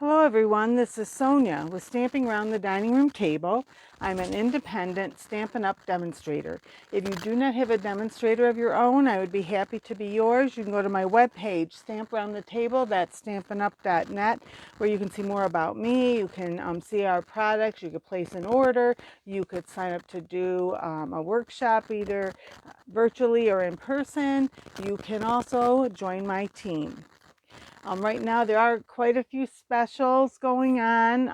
Hello everyone, this is Sonia with Stamping Around the Dining Room Table. I'm an independent Stampin' Up! Demonstrator. If you do not have a demonstrator of your own, I would be happy to be yours. You can go to my webpage, Stamp Around the Table, that's stampinup.net, where you can see more about me. You can see our products, you could place an order, you could sign up to do a workshop either virtually or in person. You can also join my team. Right now there are quite a few specials going on,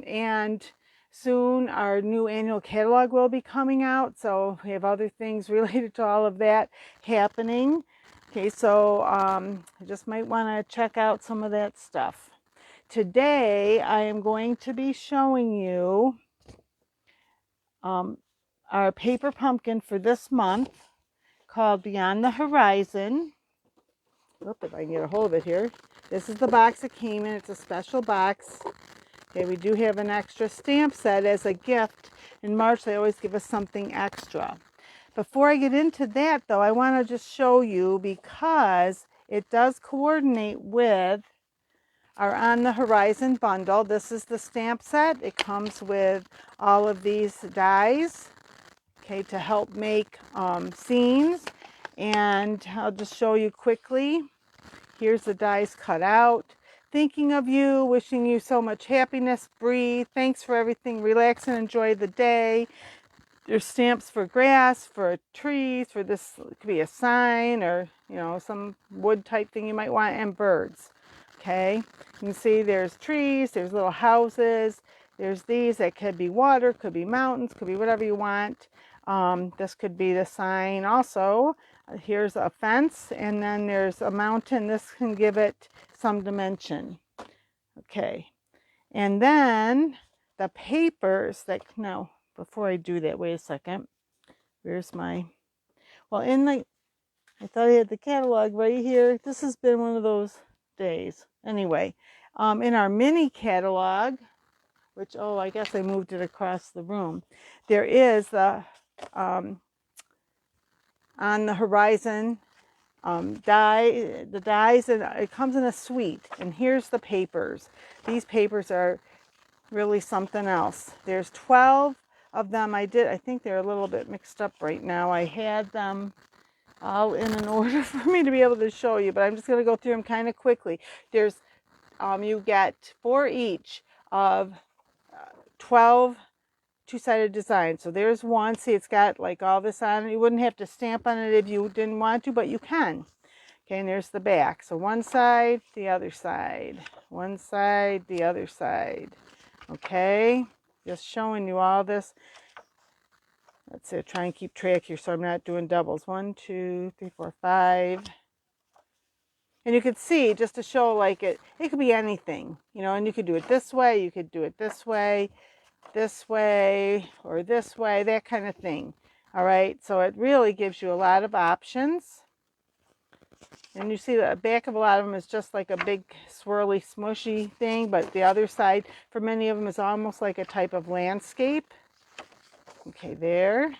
and soon our new annual catalog will be coming out, so we have other things related to all of that happening. Okay, so I just might want to check out some of that stuff. Today I am going to be showing you our paper pumpkin for this month called Beyond the Horizon. Look if I can get a hold of it here. This is the box it came in. It's a special box. Okay, we do have an extra stamp set as a gift. In March, they always give us something extra. Before I get into that, though, I want to just show you, because it does coordinate with our On the Horizon bundle. This is the stamp set. It comes with all of these dies, okay, to help make scenes. And I'll just show you quickly. Here's the dies cut out. Thinking of you, wishing you so much happiness, breathe. Thanks for everything. Relax and enjoy the day. There's stamps for grass, for trees, for this, it could be a sign or, you know, some wood type thing you might want, and birds. Okay, you can see there's trees, there's little houses, there's these that could be water, could be mountains, could be whatever you want. This could be the sign also. Here's a fence, and then there's a mountain. This can give it some dimension. Okay, and then the papers that, no, before I do that, wait a second. Where's my, well, I thought I had the catalog right here. This has been one of those days. Anyway, in our mini catalog, which, oh, I guess I moved it across the room, there is the On the Horizon the dies, and it comes in a suite. And here's the papers. These papers are really something else. There's 12 of them. I think they're a little bit mixed up right now. I had them all in an order for me to be able to show you, but I'm just going to go through them kind of quickly. There's you get 4 each of 12 two-sided designs. So there's one. See, it's got like all this on it. You wouldn't have to stamp on it if you didn't want to, but you can. Okay, and there's the back. So one side, the other side. One side, the other side. Okay, just showing you all this. That's it. Try and keep track here so I'm not doing doubles. 1, 2, 3, 4, 5. And you could see, just to show, like, it could be anything, you know, and you could do it this way, you could do it this way, or this way, that kind of thing. All right, so it really gives you a lot of options. And you see the back of a lot of them is just like a big swirly smushy thing, but the other side for many of them is almost like a type of landscape. Okay, there.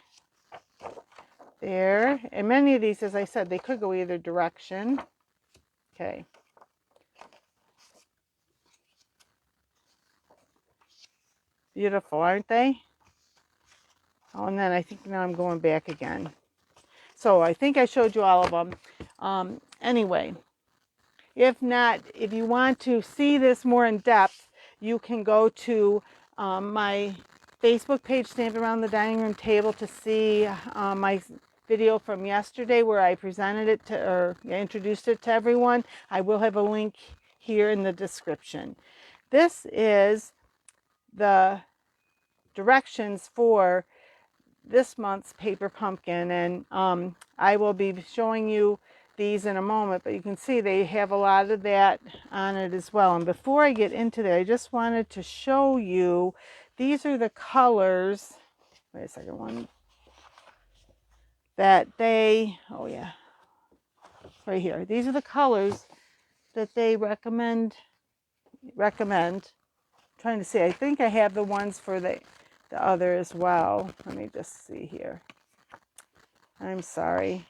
And many of these, as I said, they could go either direction. Okay. Beautiful, aren't they? Oh, and then I think now I'm going back again. So I think I showed you all of them. Anyway, if not, if you want to see this more in depth, you can go to my Facebook page, Stamp Around the Dining Room Table, to see my video from yesterday where I presented it to, or introduced it to everyone. I will have a link here in the description. This is the directions for this month's paper pumpkin, and I will be showing you these in a moment, but you can see they have a lot of that on it as well. And before I get into that, I just wanted to show you, these are the colors, wait a second, one that they, oh yeah, right here, these are the colors that they recommend. I'm trying to see, I think I have the ones for the other as well. Let me just see here. I'm sorry.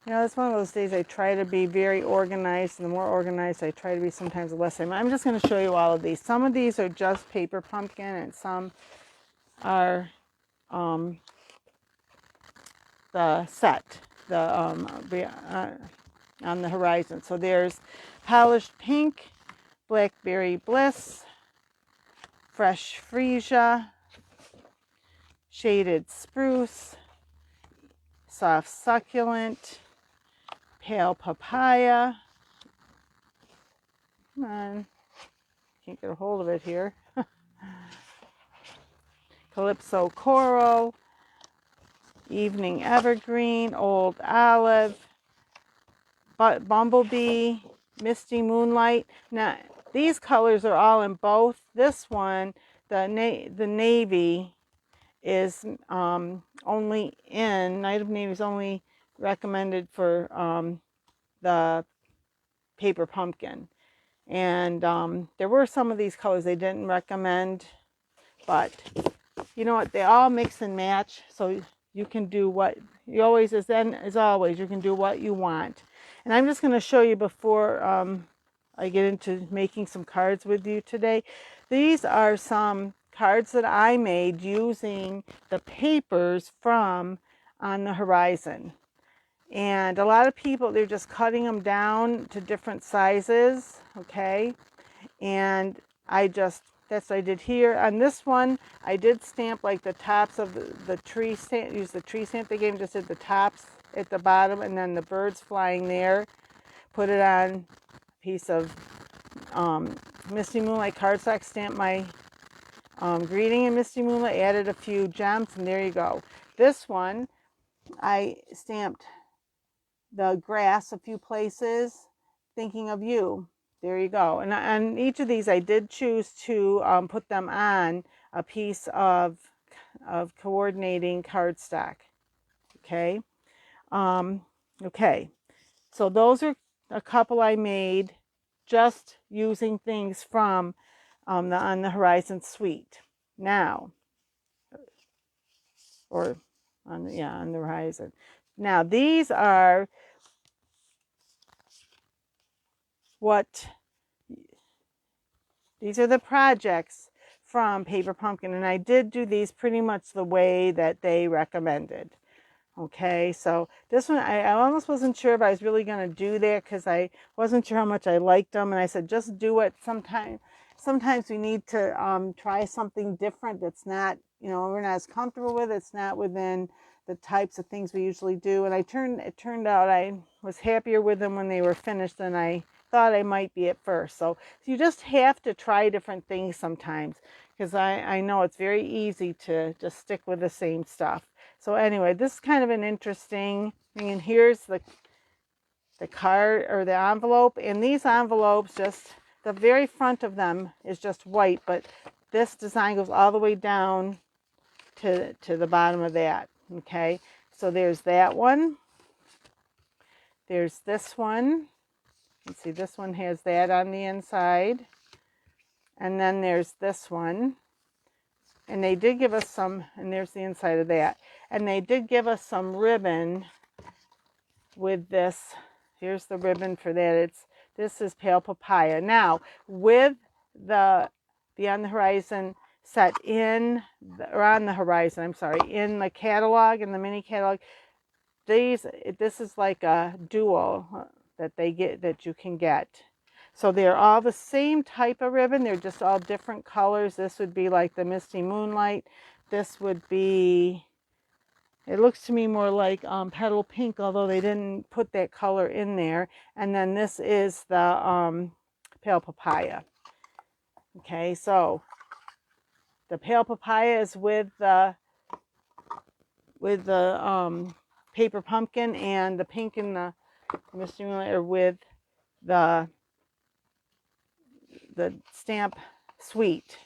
You know, it's one of those days I try to be very organized, and the more organized I try to be, sometimes the less I'm just going to show you all of these. Some of these are just paper pumpkin, and some are the set, on the horizon. So there's polished pink, blackberry bliss, fresh freesia, shaded spruce, soft succulent, pale papaya. Come on, can't get a hold of it here. Calypso coral, evening evergreen, old olive, bumblebee, misty moonlight. Now these colors are all in both. This one, the navy, is only in Night of Navy is only recommended for the paper pumpkin, and there were some of these colors they didn't recommend, but you know what, they all mix and match, so you can do what you always, as always, you can do what you want. And I'm just going to show you before I get into making some cards with you today. These are some cards that I made using the papers from On the Horizon. And a lot of people, they're just cutting them down to different sizes, okay? And that's what I did here. On this one, I did stamp like the tops of the tree stamp, use the tree stamp they gave me, just did the tops at the bottom, and then the birds flying there. Put it on a piece of Misty Moonlight cardstock, stamped my greeting in Misty Moonlight, added a few gems, and there you go. This one, I stamped the grass a few places, thinking of you. There you go. And on each of these, I did choose to put them on a piece of coordinating cardstock. Okay. Okay. So those are a couple I made just using things from the On the Horizon suite. Now, or on the horizon. Now these are these are the projects from Paper Pumpkin, and I did do these pretty much the way that they recommended. Okay, so this one, I almost wasn't sure if I was really going to do that because I wasn't sure how much I liked them, and I said just do it. Sometimes we need to try something different that's not, we're not as comfortable with. It's not within the types of things we usually do, and it turned out I was happier with them when they were finished than I thought I might be at first. So you just have to try different things sometimes, because I know it's very easy to just stick with the same stuff. So anyway, this is kind of an interesting thing, and here's the card or the envelope, and these envelopes, just the very front of them is just white, but this design goes all the way down to the bottom of that. Okay, so there's that one. There's this one. Let's see, this one has that on the inside. And then there's this one. And they did give us some, and there's the inside of that. And they did give us some ribbon with this. Here's the ribbon for that. This is pale papaya. Now, with the On the Horizon set in the catalog, in the mini catalog, this is like a duo that you can get. So they're all the same type of ribbon. They're just all different colors. This would be like the Misty Moonlight. This would be, it looks to me more like petal pink, although they didn't put that color in there. And then this is the pale papaya. Okay, so the pale papaya is with the paper pumpkin, and the pink and the Misty Moonlight are with the stamping suite.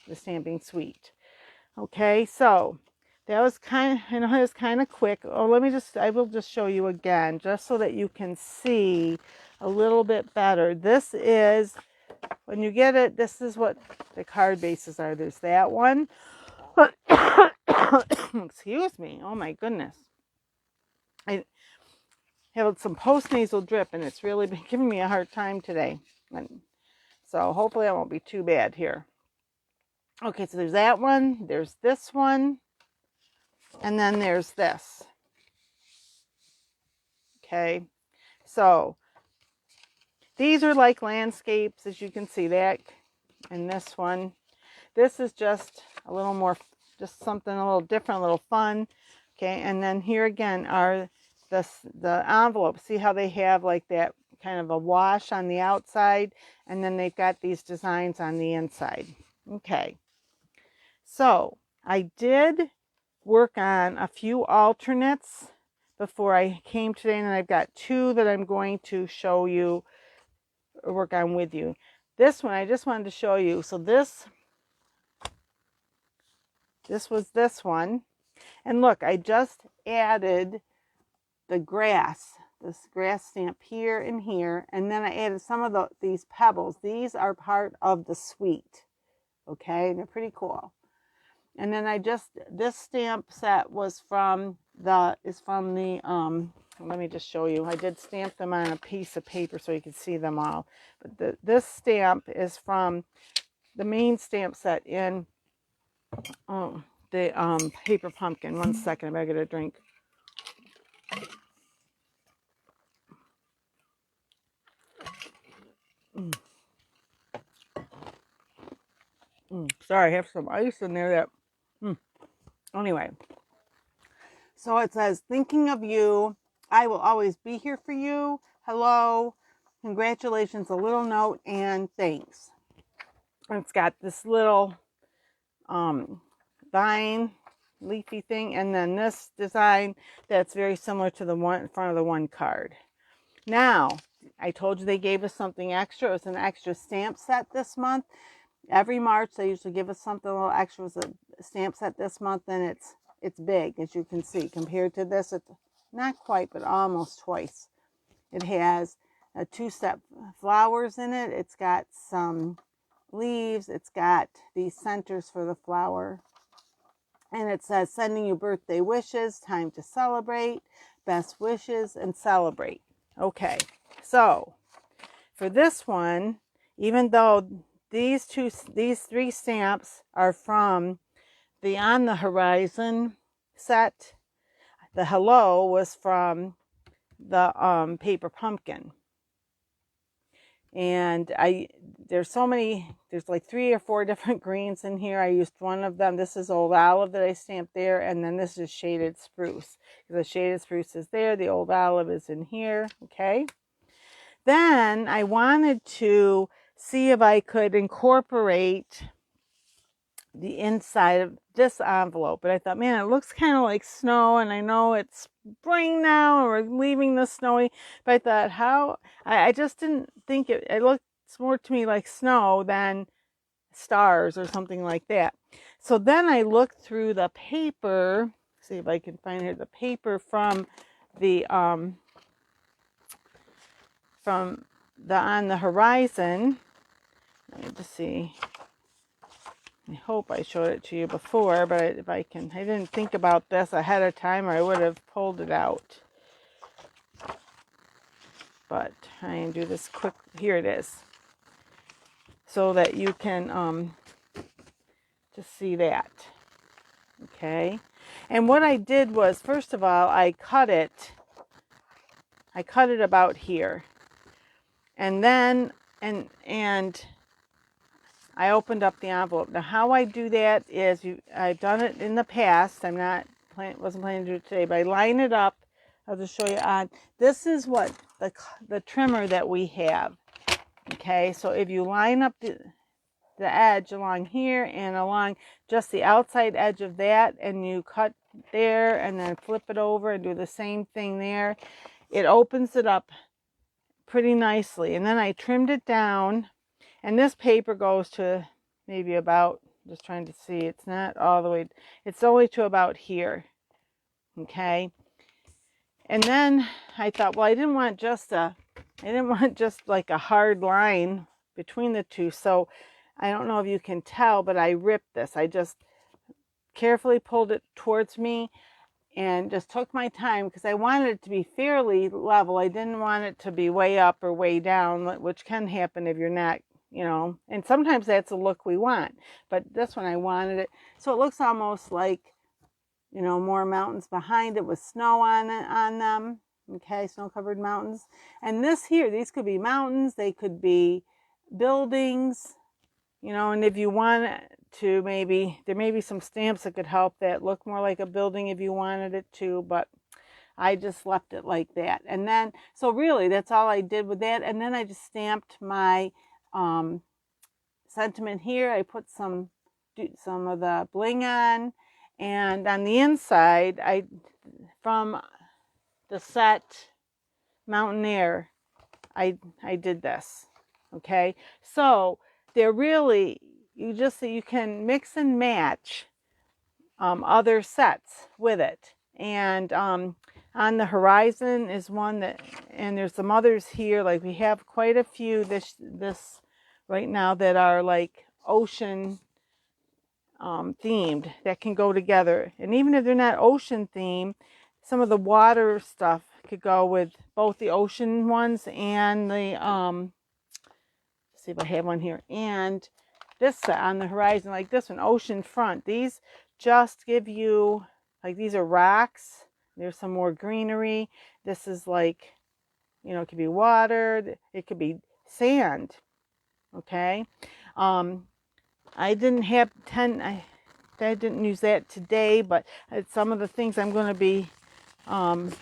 Okay, so that was it was kind of quick. Oh, I will just show you again, just so that you can see a little bit better. This is, when you get it, this is what the card bases are. There's that one. Excuse me. Oh my goodness. have some post-nasal drip, and it's really been giving me a hard time today. And so hopefully that won't be too bad here. Okay, so there's that one, there's this one, and then there's this. Okay, so these are like landscapes, as you can see that, and this one. This is just a little more, just something a little different, a little fun. Okay, and then here again are the envelopes. See how they have like that kind of a wash on the outside, and then they've got these designs on the inside. Okay, so I did work on a few alternates before I came today, and I've got two that I'm going to show you, or work on with you. This one I just wanted to show you. So this was this one, and look, I just added the grass, this grass stamp here and here, and then I added some of these pebbles. These are part of the suite. Okay, and they're pretty cool. And then this stamp set was from the let me just show you. I did stamp them on a piece of paper so you can see them all. But this stamp is from the main stamp set in the paper pumpkin. One second, I better get a drink. Sorry, I have some ice in there that anyway. So it says, thinking of you, I will always be here for you. Hello, congratulations, a little note, and thanks. And it's got this little vine leafy thing, and then this design that's very similar to the one in front of the one card. Now, I told you they gave us something extra. It was an extra stamp set this month. Every March they usually give us something a little extra. It was a stamp set this month, and it's big, as you can see. Compared to this, it's not quite, but almost twice. It has a two-step flowers in it. It's got some leaves. It's got these centers for the flower. And it says, sending you birthday wishes, time to celebrate, best wishes, and celebrate. Okay, so for this one, even though these three stamps are from the On the Horizon set, the hello was from the paper pumpkin. And there's like 3 or 4 different greens in here. I used one of them. This is Old Olive that I stamped there, and then this is Shaded Spruce. The Shaded Spruce is there, the Old Olive is in here. Okay, then I wanted to see if I could incorporate the inside of this envelope, but I thought, man, it looks kind of like snow, and I know it's spring now and we're leaving the snowy, but I thought, I just didn't think it looked more to me like snow than stars or something like that. So then I looked through the paper, see if I can find here, the paper from the On the Horizon. Let me just see. I hope I showed it to you before, but if I didn't think about this ahead of time, or I would have pulled it out. But try and do this quick. Here it is, so that you can just see that. Okay, and what I did was, first of all, I cut it about here, and then and I opened up the envelope. Now, how I do that is, I've done it in the past. Wasn't planning to do it today, but I line it up. I'll just show you on. This is what the trimmer that we have. Okay, so if you line up the edge along here and along just the outside edge of that, and you cut there and then flip it over and do the same thing there, it opens it up pretty nicely. And then I trimmed it down. And this paper goes to maybe about, just trying to see, it's not all the way, it's only to about here. Okay. And then I thought, well, I didn't want just like a hard line between the two. So I don't know if you can tell, but I ripped this. I just carefully pulled it towards me, and just took my time because I wanted it to be fairly level. I didn't want it to be way up or way down, which can happen if you're not, you know, and sometimes that's the look we want. But this one I wanted it. So it looks almost like, you know, more mountains behind it with snow on them. Okay, snow-covered mountains. And this here, these could be mountains, they could be buildings, you know, and if you want to, maybe there may be some stamps that could help that look more like a building if you wanted it to, but I just left it like that. And then, so really that's all I did with that. And then I just stamped my sentiment here. I put some of the bling on, and on the inside, from the set Mountain Air, I did this. Okay, so they're really, you can mix and match other sets with it. And on the Horizon is one that, and there's some others here, like we have quite a few this right now that are like ocean themed that can go together. And even if they're not ocean themed, some of the water stuff could go with both the ocean ones and the let's see if I have one here, and this set on the Horizon, like this one, ocean front. These just give you, like, these are rocks, there's some more greenery. This is like, you know, it could be water, it could be sand. Okay, I didn't have I didn't use that today, but some of the things I'm going to be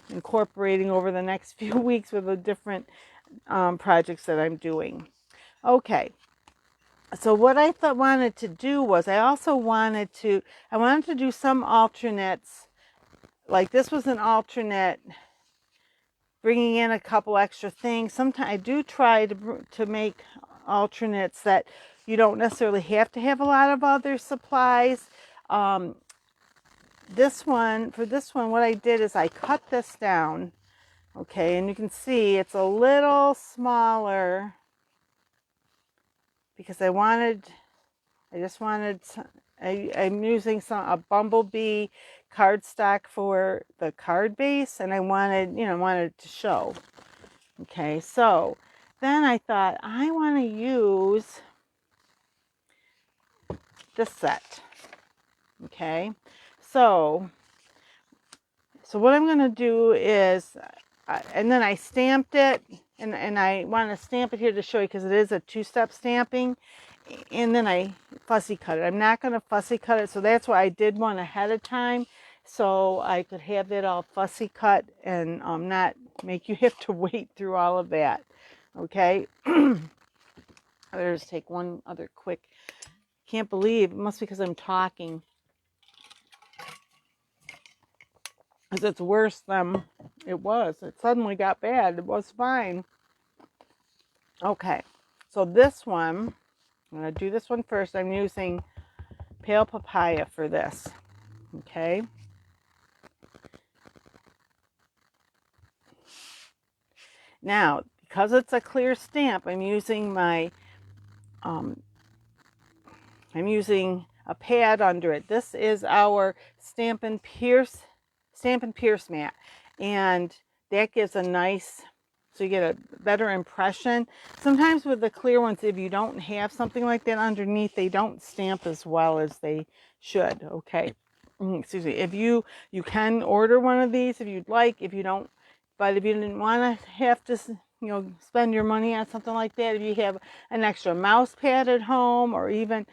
incorporating over the next few weeks with the different projects that I'm doing. Okay, so what I wanted to do was I wanted to do some alternates. Like this was an alternate, bringing in a couple extra things. Sometimes I do try to make alternates that you don't necessarily have to have a lot of other supplies. For this one, what I did is I cut this down. Okay, and you can see it's a little smaller because I'm using a Bumblebee cardstock for the card base, and I wanted it to show. Okay, so then I thought I want to use this set. Okay, so what I'm going to do is, and then I stamped it, and I want to stamp it here to show you because it is a two-step stamping, and then I fussy cut it. I'm not going to fussy cut it, so that's why I did one ahead of time, so I could have it all fussy cut and not make you have to wait through all of that. Okay, I'll just take one other quick. Can't believe, it must be because I'm talking, because it's worse than it was. It suddenly got bad. It was fine. Okay, so this one, I'm going to do this one first. I'm using Pale Papaya for this. Okay. Now, because it's a clear stamp, I'm using a pad under it. This is our Stampin' Pierce mat, and that gives a nice, so you get a better impression. Sometimes with the clear ones, if you don't have something like that underneath, they don't stamp as well as they should. Okay, excuse me. If you can order one of these if you'd like. If you don't, but if you didn't want to have to, spend your money on something like that, if you have an extra mouse pad at home, or even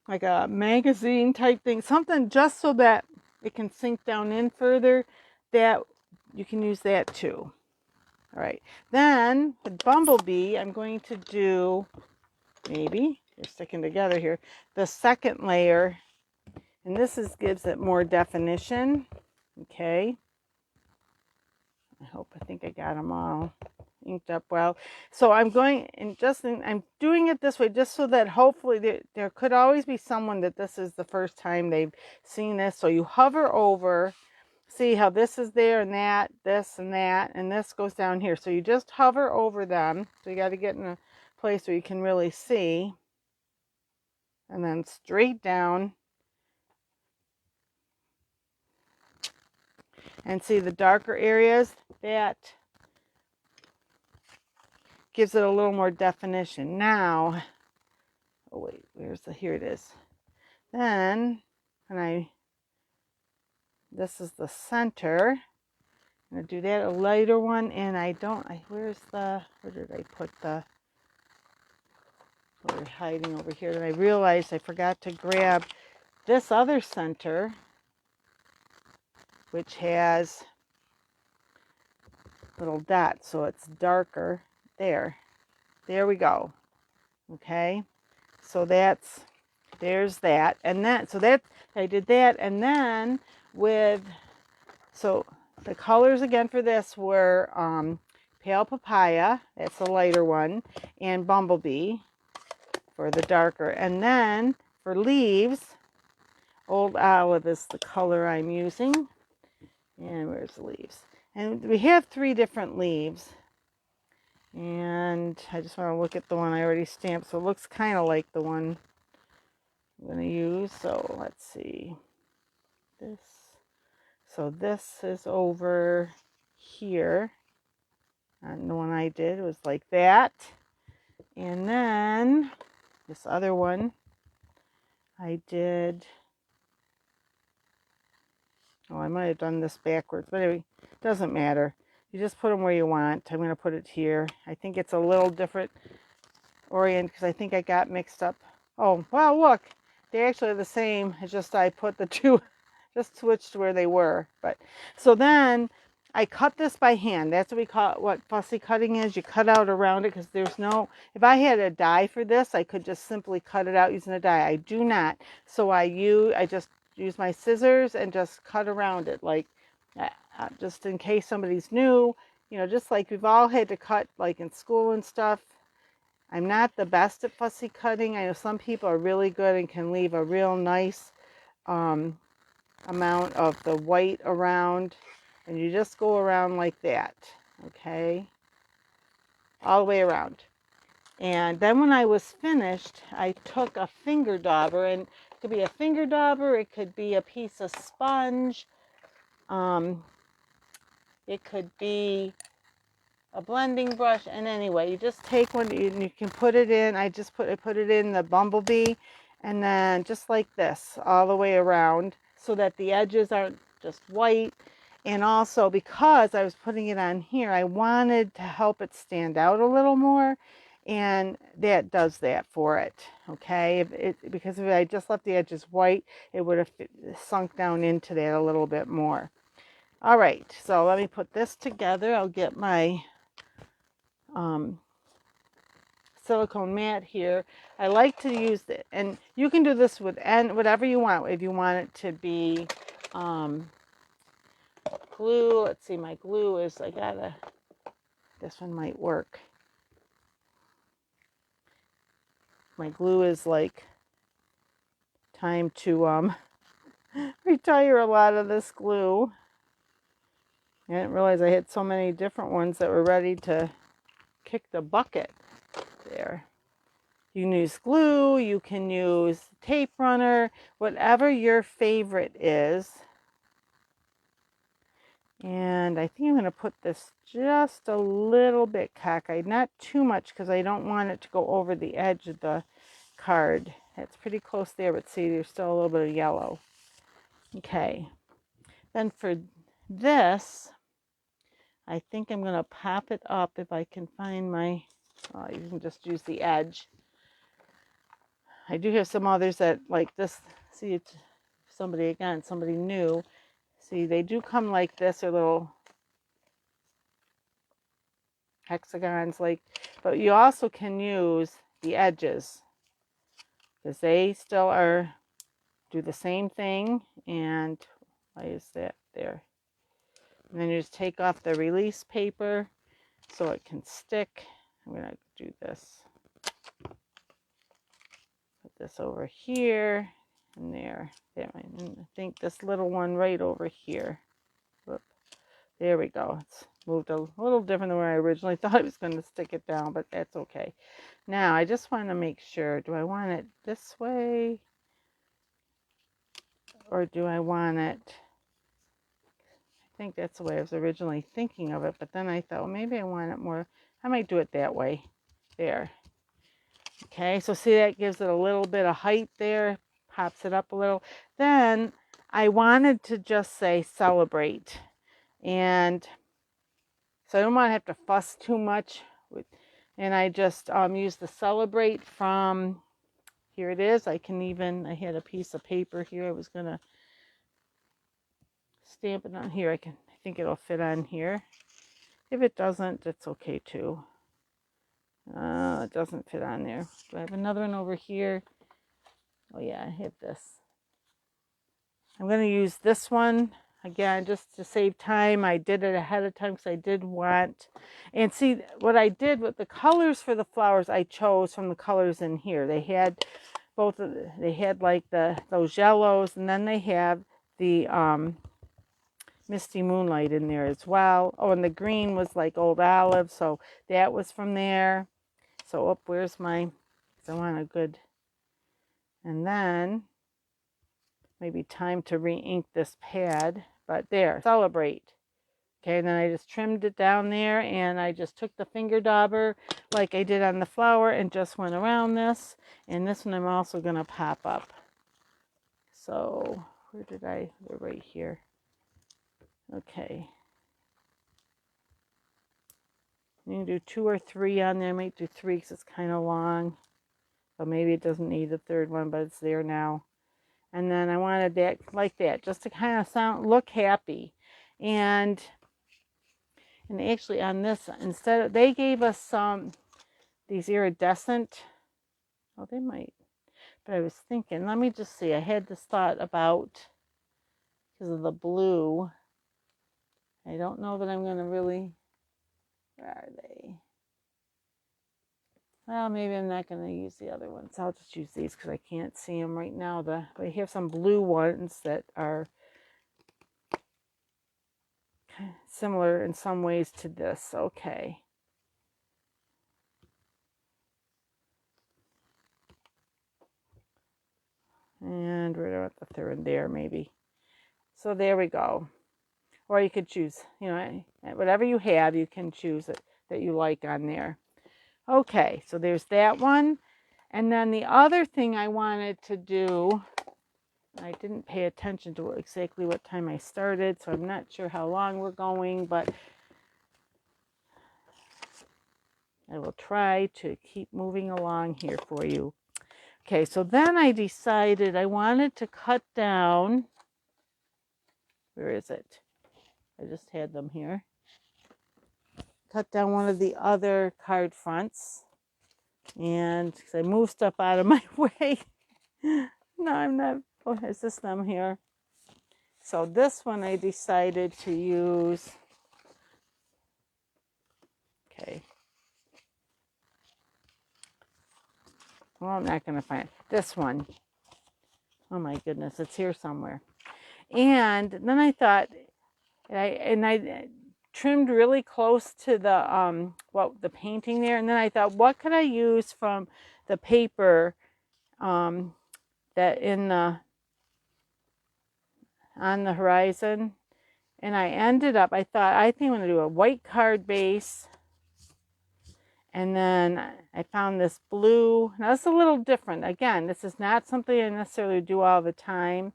like a magazine type thing, something just so that it can sink down in further, that you can use that too. All right, then with Bumblebee, I'm going to do, maybe they're sticking together here, the second layer, and this gives it more definition. Okay, I think I got them all inked up well. So I'm doing it this way just so that hopefully there could always be someone that this is the first time they've seen this. So you hover over, see how this is there and that, this and that, and this goes down here. So you just hover over them. So you got to get in a place where you can really see, and then straight down. And see the darker areas, that gives it a little more definition. Now, oh wait, here it is. Then, this is the center. I'm going to do that, a lighter one, and where did I put we're hiding over here, and I realized I forgot to grab this other center, which has little dots, so it's darker. There we go. Okay, so there's that, and I did that, and then so the colors again for this were Pale Papaya, that's the lighter one, and Bumblebee for the darker. And then for leaves, Old Olive is the color I'm using. And where's the leaves? And we have 3 different leaves. And I just want to look at the one I already stamped. So it looks kind of like the one I'm going to use. So let's see. So this is over here. And the one I did was like that. And then this other one I did. Oh, I might have done this backwards, but anyway, it doesn't matter. You just put them where you want. I'm going to put it here. I think it's a little different orient because I think I got mixed up. Oh, well, look, they're actually the same. It's just I put the two, just switched where they were. But so then I cut this by hand. That's what we call it, what fussy cutting is. You cut out around it because there's no, if I had a die for this, I could just simply cut it out using a die. I do not. So I just use my scissors and just cut around it, like just in case somebody's new, just like we've all had to cut like in school and stuff. I'm not the best at fussy cutting. I know some people are really good and can leave a real nice amount of the white around, and you just go around like that, okay, all the way around. And then when I was finished, I took a finger dauber, and it could be a finger dauber, it could be a piece of sponge, it could be a blending brush, and anyway, you just take one, you can put it in. I put it in the Bumblebee, and then just like this, all the way around, so that the edges aren't just white. And also because I was putting it on here, I wanted to help it stand out a little more, and that does that for it, okay? Because if I just left the edges white, it would have sunk down into that a little bit more. All right, so let me put this together. I'll get my silicone mat here. I like to use it, and you can do this with whatever you want. If you want it to be glue, let's see, my glue is, this one might work. My glue is like time to retire a lot of this glue. I didn't realize I had so many different ones that were ready to kick the bucket there. You can use glue, you can use tape runner, whatever your favorite is. And I think I'm going to put this just a little bit cockeyed, not too much because I don't want it to go over the edge of the card. It's pretty close there, but see, there's still a little bit of yellow. Okay, then for this, I think I'm going to pop it up if I can find you can just use the edge. I do have some others that like this. See, it's somebody new. See, they do come like this, or little hexagons, but you also can use the edges because they still do the same thing. And why is that there? And then you just take off the release paper so it can stick. I'm going to do this. Put this over here and there. And I think this little one right over here. Whoop. There we go. It's moved a little different than where I originally thought it was going to stick it down, but that's okay. Now, I just want to make sure, do I want it this way? Or do I want it, think that's the way I was originally thinking of it, but then I thought, well, maybe I want it more, I might do it that way. There. Okay, so see, that gives it a little bit of height there, pops it up a little. Then I wanted to just say celebrate, and so I don't want to have to fuss too much with, and I just use the celebrate from, here it is. I had a piece of paper here. I was going to stamp it on here. I think it'll fit on here. If it doesn't, it's okay too. It doesn't fit on there. Do I have another one over here? Oh yeah, I have this. I'm going to use this one again just to save time. I did it ahead of time because I did want, and see what I did with the colors for the flowers, I chose from the colors in here. They had both of they had like those yellows, and then they have the Misty Moonlight in there as well. Oh, and the green was like Old Olive, so that was from there. So where's my, because I want a good, and then maybe time to re-ink this pad, but there, celebrate. Okay, and then I just trimmed it down there, and I just took the finger dauber like I did on the flower and just went around this. And this one I'm also going to pop up. So where did they're right here. Okay. You can do 2 or 3 on there. I might do 3 because it's kind of long. So maybe it doesn't need the third one, but it's there now. And then I wanted that like that, just to kind of look happy. And actually on this, instead of, they gave us some, these iridescent, oh, they might, but I was thinking, let me just see, I had this thought about, because of the blue, I don't know that I'm going to really, where are they? Well, maybe I'm not going to use the other ones. I'll just use these because I can't see them right now. I have some blue ones that are similar in some ways to this. Okay. And we're at the third there, maybe. So there we go. Or you could choose, whatever you have, you can choose it that you like on there. Okay, so there's that one. And then the other thing I wanted to do, I didn't pay attention to exactly what time I started, so I'm not sure how long we're going, but I will try to keep moving along here for you. Okay, so then I decided I wanted to cut down, where is it? I just had them here. Cut down one of the other card fronts, and because I moved stuff out of my way. No, I'm not. Oh, is this them here? So this one I decided to use. Okay. Well, I'm not going to find it. This one. Oh my goodness, it's here somewhere. And then I thought, I trimmed really close to the painting there, and then I thought, what could I use from the paper that on the horizon? And I ended up, I think I'm going to do a white card base, and then I found this blue. Now it's a little different. Again, this is not something I necessarily do all the time,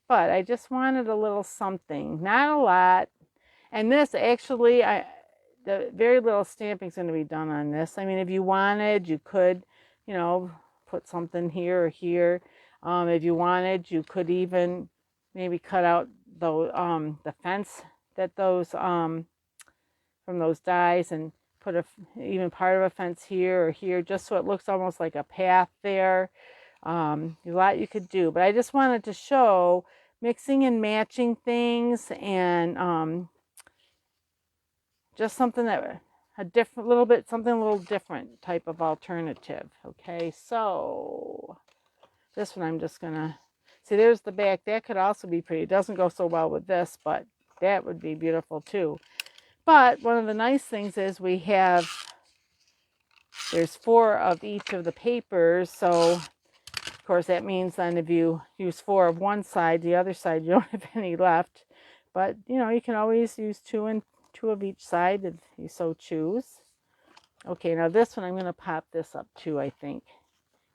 but I just wanted a little something, not a lot. And this actually, the very little stamping is going to be done on this. I mean, if you wanted, you could, put something here or here. If you wanted, you could even maybe cut out the fence that from those dies and put even part of a fence here or here, just so it looks almost like a path there. There's a lot you could do, but I just wanted to show mixing and matching things, and just something that something a little different type of alternative. Okay, so this one I'm just gonna see. There's the back. That could also be pretty. It doesn't go so well with this, but that would be beautiful too. But one of the nice things is there's 4 of each of the papers, so of course that means then if you use 4 of one side, the other side you don't have any left. But, you know, you can always use two of each side if you so choose. Okay, now this one, I'm going to pop this up too, I think.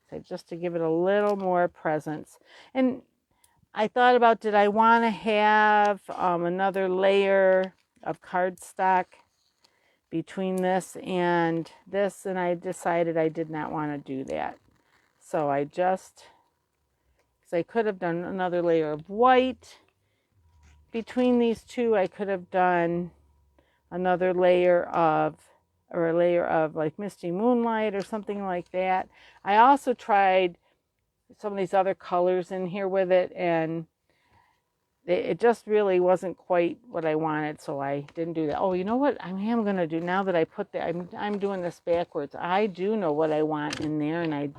So just to give it a little more presence. And I thought about, did I want to have another layer of cardstock between this, and I decided I did not want to do that. So because I could have done another layer of white. Between these two, I could have done another layer of, or a layer of like Misty Moonlight or something like that. I also tried some of these other colors in here with it, and it just really wasn't quite what I wanted, so I didn't do that. Oh, you know what I am going to do now that I put that, I'm doing this backwards. I do know what I want in there, and I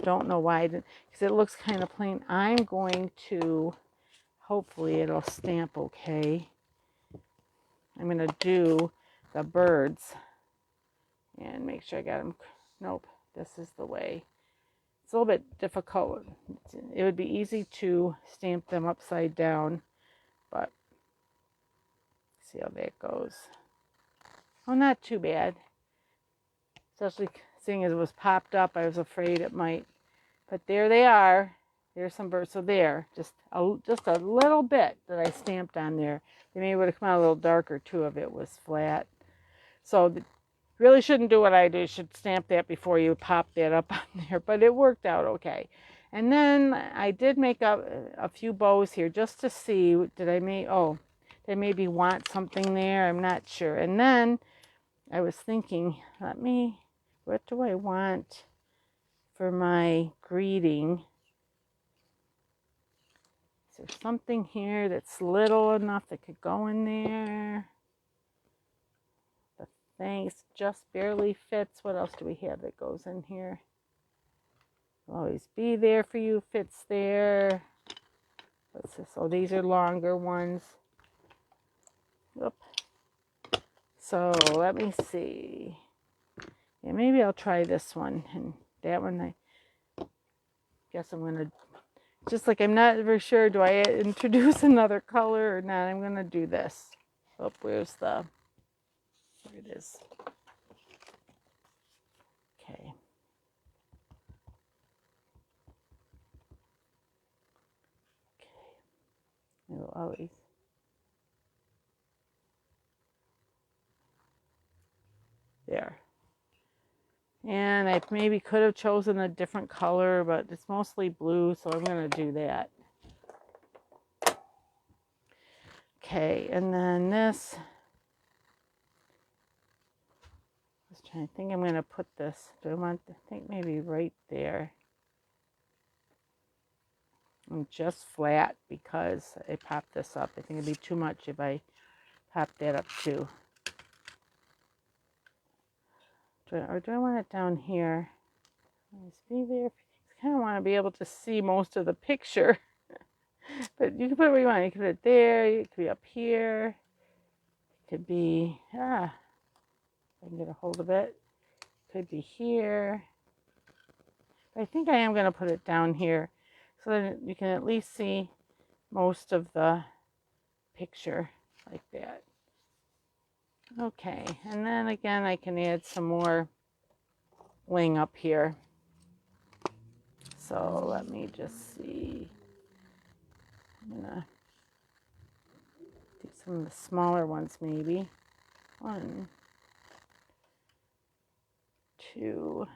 don't know why, because it looks kind of plain. I'm going to, hopefully it'll stamp okay. I'm going to do the birds and make sure I got them. Nope, this is the way. It's a little bit difficult. It would be easy to stamp them upside down, but see how that goes. Oh, not too bad. Especially seeing as it was popped up, I was afraid it might. But there they are. There's some birds. So there, just a little bit that I stamped on there. They maybe would have come out a little darker too if it was flat. So really shouldn't do what I do. You should stamp that before you pop that up on there. But it worked out okay. And then I did make up a few bows here just to see. They maybe want something there. I'm not sure. And then I was thinking, what do I want for my greeting? Is there something here that's little enough that could go in there? The things just barely fits. What else do we have that goes in here? Will always be there for you, fits there. What's this? Oh, these are longer ones. Oop. So let me see. Yeah, maybe I'll try this one, and that one I guess I'm gonna, just like I'm not very sure, do I introduce another color or not? I'm gonna do this. Oh, there it is. Okay. It will always. There. And I maybe could have chosen a different color, but it's mostly blue, so I'm going to do that. Okay, and then this. I was trying to think I'm going to put this. Do I want to think maybe right there? And just flat because I popped this up. I think it'd be too much if I pop that up too. Or do I want it down here? Let's be there. I kind of want to be able to see most of the picture. But you can put it where you want. You can put it there. It could be up here. It could be, if I can get a hold of it. It could be here. But I think I am going to put it down here so that you can at least see most of the picture like that. Okay, and then again, I can add some more bling up here. So let me just see. I'm gonna do some of the smaller ones maybe. 1, 2.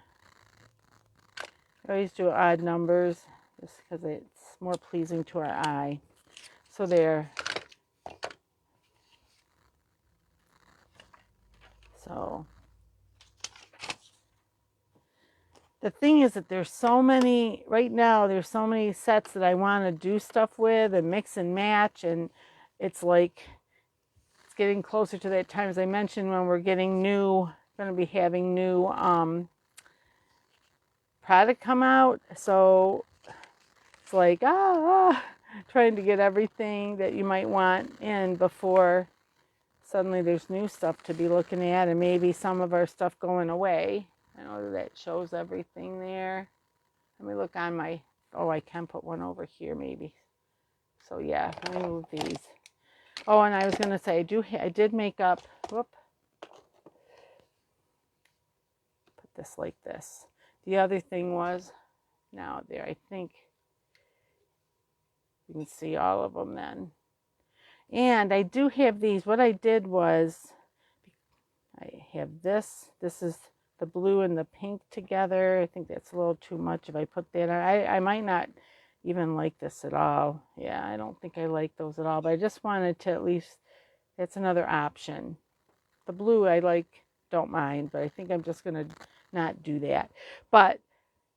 I always do odd numbers just because it's more pleasing to our eye. So there. So the thing is that there's so many, right now there's so many sets that I want to do stuff with and mix and match, and it's like it's getting closer to that time, as I mentioned, when we're getting going to be having new product come out. So it's like trying to get everything that you might want in before suddenly there's new stuff to be looking at, and maybe some of our stuff going away. I know that shows everything there. Let me look on my, I can put one over here maybe. So yeah, let me move these. Oh, and I was going to say, I did make up, whoop, put this like this. The other thing was, now there, I think you can see all of them then. And I do have these. What I did was, I have this. This is the blue and the pink together. I think that's a little too much if I put that on. I might not even like this at all. Yeah, I don't think I like those at all. But I just wanted to at least, that's another option. The blue I like, don't mind. But I think I'm just going to not do that. But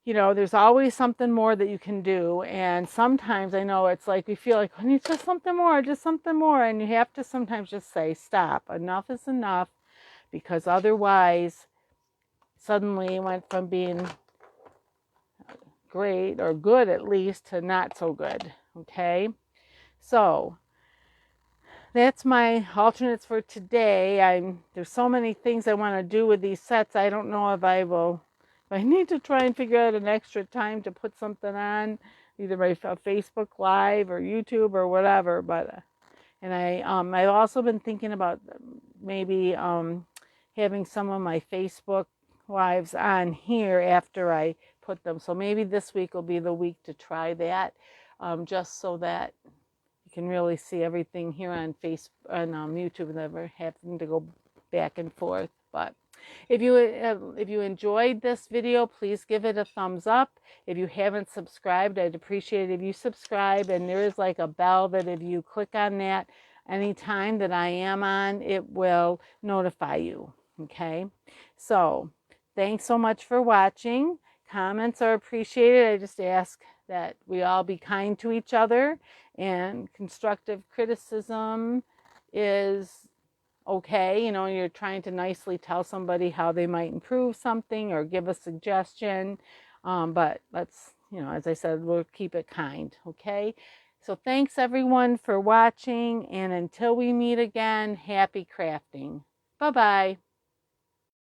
you know, there's always something more that you can do. And sometimes I know it's like we feel like, I need just something more, just something more. And you have to sometimes just say, stop. Enough is enough. Because otherwise, suddenly it went from being great or good at least to not so good. Okay? So that's my alternates for today. There's so many things I want to do with these sets. I don't know if I need to try and figure out an extra time to put something on, either by Facebook Live or YouTube or whatever. But and I've also been thinking about maybe having some of my Facebook Lives on here after I put them. So maybe this week will be the week to try that, just so that you can really see everything here on YouTube, never having to go back and forth. But if you enjoyed this video, please give it a thumbs up. If you haven't subscribed, I'd appreciate it if you subscribe. And there is like a bell that if you click on that, anytime that I am on, it will notify you. Okay? So thanks so much for watching. Comments are appreciated. I just ask that we all be kind to each other, and constructive criticism is okay. You know, you're trying to nicely tell somebody how they might improve something or give a suggestion. But let's, you know, as I said, we'll keep it kind. Okay. So thanks everyone for watching. And until we meet again, happy crafting. Bye-bye.